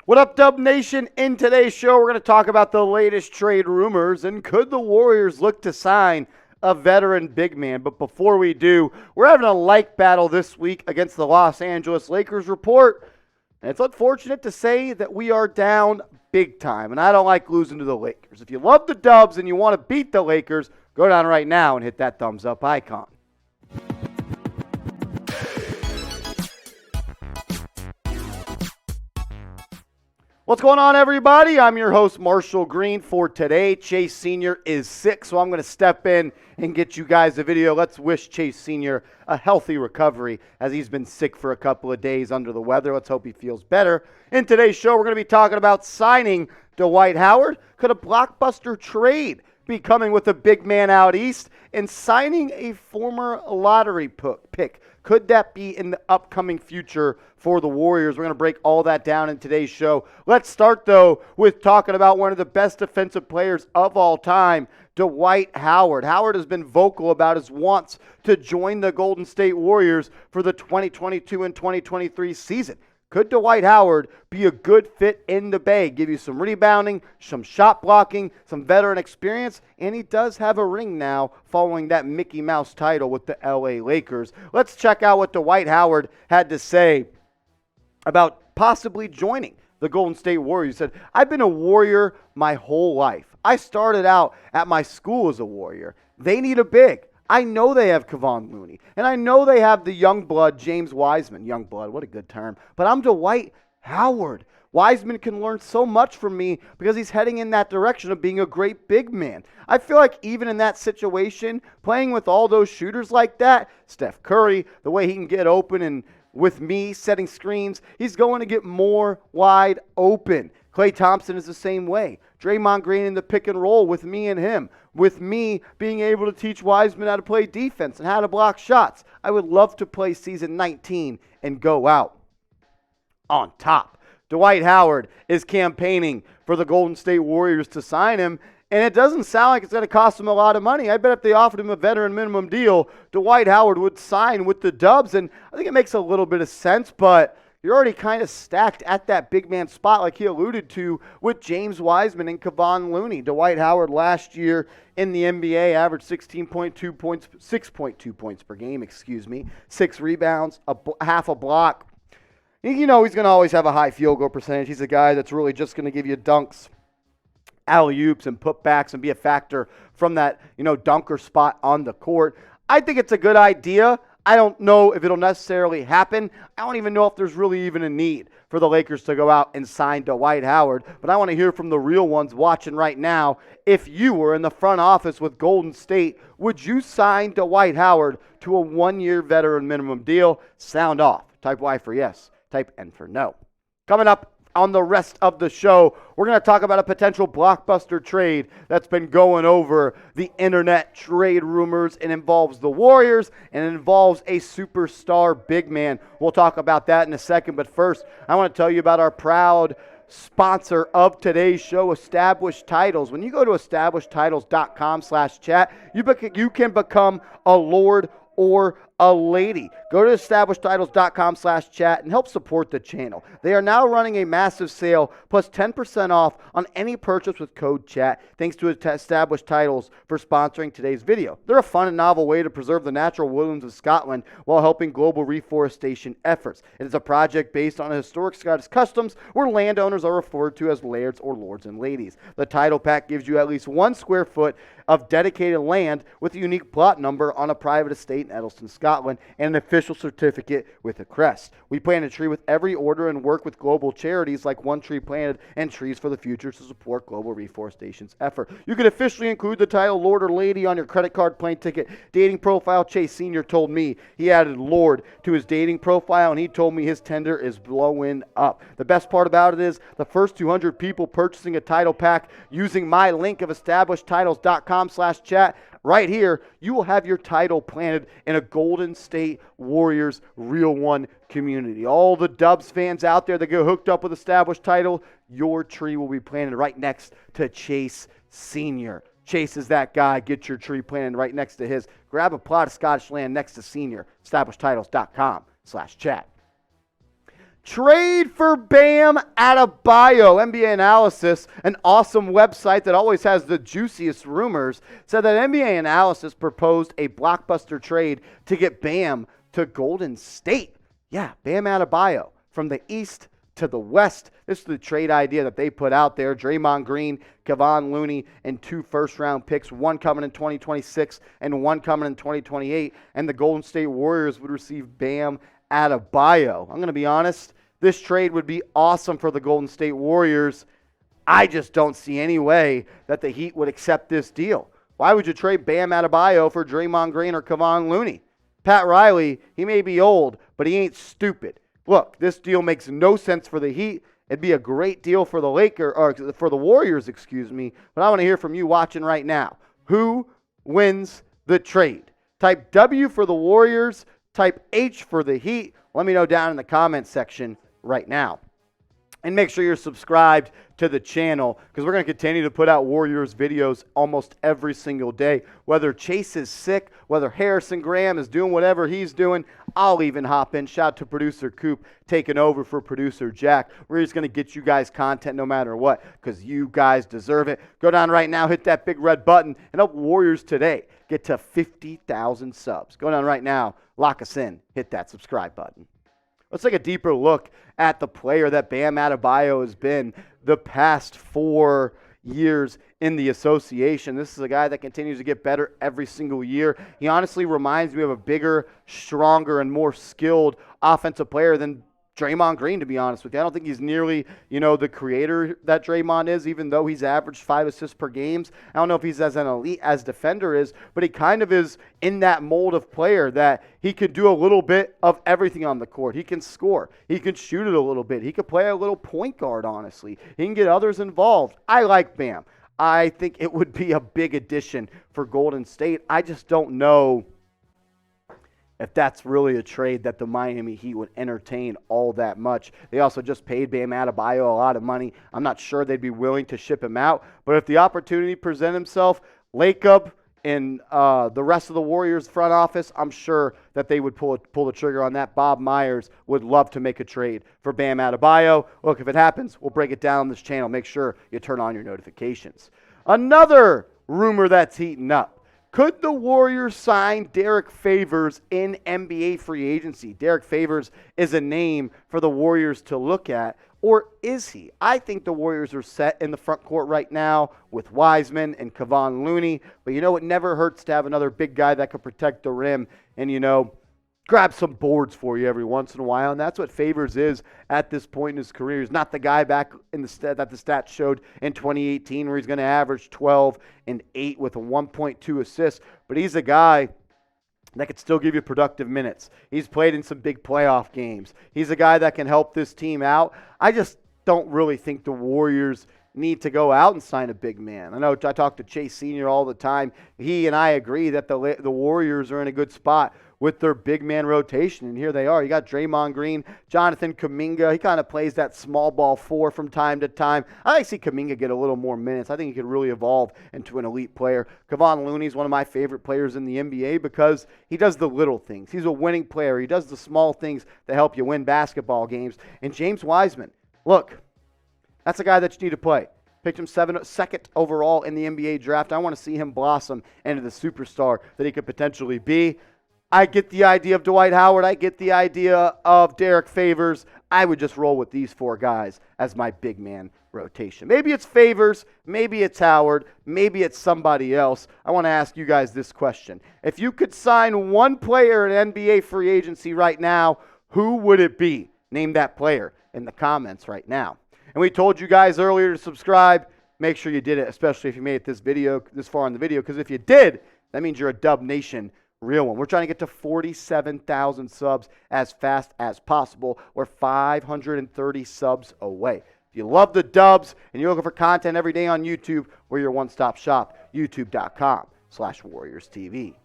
What up, Dub Nation? In today's show, we're going to talk about the latest trade rumors and could the Warriors look to sign a veteran big man. But before we do, we're having a like battle this week against the Los Angeles Lakers report. And it's unfortunate to say that we are down big time, and I don't like losing to the Lakers. If you love the Dubs and you want to beat the Lakers, go down right now and hit that thumbs up icon. What's going on, everybody? I'm your host, Marshall Green. For today, Chase Sr. is sick, so I'm going to step in and get you guys a video. Let's wish Chase Sr. a healthy recovery as he's been sick for a couple of days under the weather. Let's hope he feels better. In today's show, we're going to be talking about signing Dwight Howard. Could a blockbuster trade be coming with a big man out east? And signing a former lottery pick. Could that be in the upcoming future for the Warriors? We're going to break all that down in today's show. Let's start, though, with talking about one of the best defensive players of all time, Dwight Howard. Howard has been vocal about his wants to join the Golden State Warriors for the 2022 and 2023 season. Could Dwight Howard be a good fit in the Bay? Give you some rebounding, some shot blocking, some veteran experience, and he does have a ring now following that Mickey Mouse title with the LA Lakers. Let's check out what Dwight Howard had to say about possibly joining the Golden State Warriors. He said, "I've been a Warrior my whole life. I started out at my school as a Warrior. They need a big. I know they have Kevon Looney, and I know they have the young blood, James Wiseman. Young blood, what a good term. But I'm Dwight Howard. Wiseman can learn so much from me because he's heading in that direction of being a great big man. I feel like even in that situation, playing with all those shooters like that, Steph Curry, the way he can get open and with me setting screens, he's going to get more wide open. Klay Thompson is the same way. Draymond Green in the pick and roll with me and him. With me being able to teach Wiseman how to play defense and how to block shots. I would love to play season 19 and go out on top." Dwight Howard is campaigning for the Golden State Warriors to sign him, and it doesn't sound like it's going to cost him a lot of money. I bet if they offered him a veteran minimum deal, Dwight Howard would sign with the Dubs, and I think it makes a little bit of sense, but you're already kind of stacked at that big man spot like he alluded to with James Wiseman and Kevon Looney. Dwight Howard last year in the NBA averaged 6.2 points per game, 6 rebounds, half a block. You know he's going to always have a high field goal percentage. He's a guy that's really just going to give you dunks, alley-oops, and putbacks and be a factor from that, dunker spot on the court. I think it's a good idea. I don't know if it'll necessarily happen. I don't even know if there's really even a need for the Lakers to go out and sign Dwight Howard. But I want to hear from the real ones watching right now. If you were in the front office with Golden State, would you sign Dwight Howard to a one-year veteran minimum deal? Sound off. Type Y for yes. Type N for no. Coming up on the rest of the show, we're going to talk about a potential blockbuster trade that's been going over the internet trade rumors. It involves the Warriors and it involves a superstar big man. We'll talk about that in a second, but first, I want to tell you about our proud sponsor of today's show, Established Titles. When you go to establishedtitles.com/chat, you can become a lord or a lady. Go to establishedtitles.com/chat and help support the channel. They are now running a massive sale plus 10% off on any purchase with code CHAT. Thanks to Established Titles for sponsoring today's video. They're a fun and novel way to preserve the natural woodlands of Scotland while helping global reforestation efforts. It is a project based on historic Scottish customs where landowners are referred to as lairds or lords and ladies. The title pack gives you at least 1 square foot of dedicated land with a unique plot number on a private estate in Edelston, Scotland, and an official certificate with a crest. We plant a tree with every order and work with global charities like One Tree Planted and Trees for the Future to support global reforestation's effort. You can officially include the title Lord or Lady on your credit card, plane ticket, dating profile. Chase Sr. told me he added Lord to his dating profile, and he told me his tender is blowing up. The best part about it is the first 200 people purchasing a title pack using my link of establishedtitles.com/chat right here, you will have your title planted in a Golden State Warriors Real One community. All the Dubs fans out there that get hooked up with Established Title, your tree will be planted right next to Chase Sr. Chase is that guy. Get your tree planted right next to his. Grab a plot of Scottish land next to Senior. EstablishedTitles.com/chat. Trade for Bam Adebayo. NBA Analysis, an awesome website that always has the juiciest rumors, said that NBA Analysis proposed a blockbuster trade to get Bam to Golden State. Yeah, Bam Adebayo from the East to the West. This is the trade idea that they put out there. Draymond Green, Kevon, Looney, and 2 first-round picks, one coming in 2026 and one coming in 2028. And the Golden State Warriors would receive Bam Adebayo. I'm going to be honest, this trade would be awesome for the Golden State Warriors. I just don't see any way that the Heat would accept this deal. Why would you trade Bam Adebayo for Draymond Green or Kevon Looney? Pat Riley, he may be old, but he ain't stupid. Look, this deal makes no sense for the Heat. It'd be a great deal for the Warriors, But I want to hear from you watching right now. Who wins the trade? Type W for the Warriors. Type H for the Heat. Let me know down in the comments section right now. And make sure you're subscribed to the channel because we're going to continue to put out Warriors videos almost every single day. Whether Chase is sick, whether Harrison Graham is doing whatever he's doing, I'll even hop in. Shout out to producer Coop taking over for producer Jack. We're just going to get you guys content no matter what because you guys deserve it. Go down right now, hit that big red button, and help Warriors today get to 50,000 subs. Go down right now, lock us in, hit that subscribe button. Let's take a deeper look at the player that Bam Adebayo has been the past 4 years in the association. This is a guy that continues to get better every single year. He honestly reminds me of a bigger, stronger, and more skilled offensive player than Draymond Green, to be honest with you. I don't think he's nearly, the creator that Draymond is, even though he's averaged 5 assists per game. I don't know if he's as an elite as defender is, but he kind of is in that mold of player that he can do a little bit of everything on the court. He can score. He can shoot it a little bit. He could play a little point guard, honestly. He can get others involved. I like Bam. I think it would be a big addition for Golden State. I just don't know if that's really a trade that the Miami Heat would entertain all that much. They also just paid Bam Adebayo a lot of money. I'm not sure they'd be willing to ship him out. But if the opportunity presents himself, Lacob and the rest of the Warriors front office, I'm sure that they would pull the trigger on that. Bob Myers would love to make a trade for Bam Adebayo. Look, if it happens, we'll break it down on this channel. Make sure you turn on your notifications. Another rumor that's heating up. Could the Warriors sign Derrick Favors in NBA free agency? Derrick Favors is a name for the Warriors to look at, or is he? I think the Warriors are set in the front court right now with Wiseman and Kevon Looney, but it never hurts to have another big guy that could protect the rim and, grab some boards for you every once in a while, and that's what Favors is at this point in his career. He's not the guy back in the that the stats showed in 2018 where he's going to average 12 and 8 with a 1.2 assists, but he's a guy that could still give you productive minutes. He's played in some big playoff games. He's a guy that can help this team out. I just don't really think the Warriors need to go out and sign a big man. I know I talk to Chase Sr. all the time. He and I agree that the Warriors are in a good spot with their big man rotation, and here they are. You got Draymond Green, Jonathan Kuminga. He kind of plays that small ball 4 from time to time. I like to see Kuminga get a little more minutes. I think he could really evolve into an elite player. Kevon Looney is one of my favorite players in the NBA because he does the little things. He's a winning player. He does the small things that help you win basketball games. And James Wiseman, look, that's a guy that you need to play. Picked him second overall in the NBA draft. I want to see him blossom into the superstar that he could potentially be. I get the idea of Dwight Howard. I get the idea of Derrick Favors. I would just roll with these 4 guys as my big man rotation. Maybe it's Favors. Maybe it's Howard. Maybe it's somebody else. I want to ask you guys this question. If you could sign one player in NBA free agency right now, who would it be? Name that player in the comments right now. And we told you guys earlier to subscribe. Make sure you did it, especially if you made it this far in the video, because if you did, that means you're a Dub Nation real one. We're trying to get to 47,000 subs as fast as possible. We're 530 subs away. If you love the Dubs and you're looking for content every day on YouTube, we're your one-stop shop, youtube.com/WarriorsTV.